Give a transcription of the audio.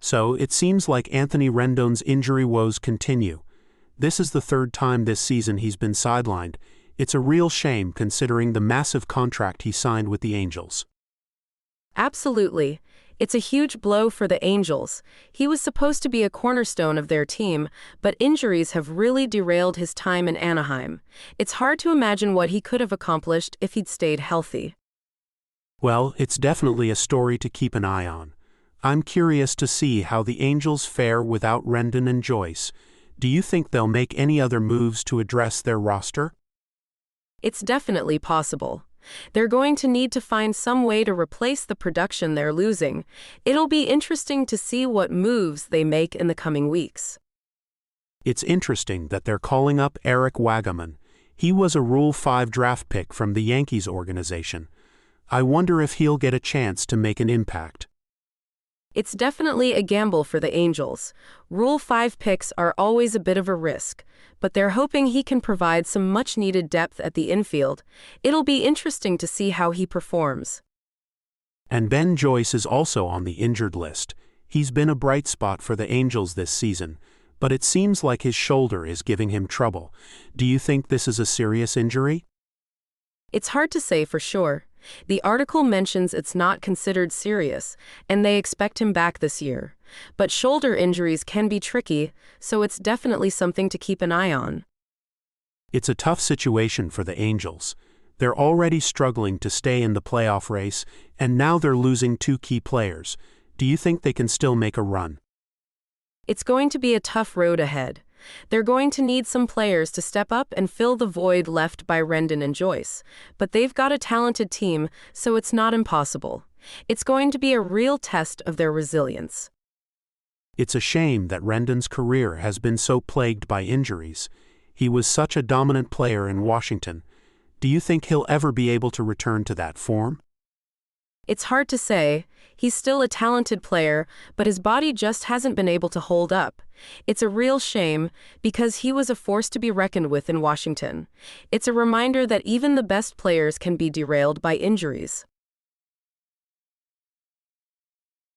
So, it seems like Anthony Rendon's injury woes continue. This is the third time this season he's been sidelined. It's a real shame considering the massive contract he signed with the Angels. Absolutely. It's a huge blow for the Angels. He was supposed to be a cornerstone of their team, but injuries have really derailed his time in Anaheim. It's hard to imagine what he could have accomplished if he'd stayed healthy. Well, it's definitely a story to keep an eye on. I'm curious to see how the Angels fare without Rendon and Joyce. Do you think they'll make any other moves to address their roster? It's definitely possible. They're going to need to find some way to replace the production they're losing. It'll be interesting to see what moves they make in the coming weeks. It's interesting that they're calling up Eric Wagaman. He was a Rule 5 draft pick from the Yankees organization. I wonder if he'll get a chance to make an impact. It's definitely a gamble for the Angels. Rule 5 picks are always a bit of a risk, but they're hoping he can provide some much-needed depth at the infield. It'll be interesting to see how he performs. And Ben Joyce is also on the injured list. He's been a bright spot for the Angels this season, but it seems like his shoulder is giving him trouble. Do you think this is a serious injury? It's hard to say for sure. The article mentions it's not considered serious, and they expect him back this year. But shoulder injuries can be tricky, so it's definitely something to keep an eye on. It's a tough situation for the Angels. They're already struggling to stay in the playoff race, and now they're losing two key players. Do you think they can still make a run? It's going to be a tough road ahead. They're going to need some players to step up and fill the void left by Rendon and Joyce, but they've got a talented team, so it's not impossible. It's going to be a real test of their resilience. It's a shame that Rendon's career has been so plagued by injuries. He was such a dominant player in Washington. Do you think he'll ever be able to return to that form? It's hard to say. He's still a talented player, but his body just hasn't been able to hold up. It's a real shame because he was a force to be reckoned with in Washington. It's a reminder that even the best players can be derailed by injuries.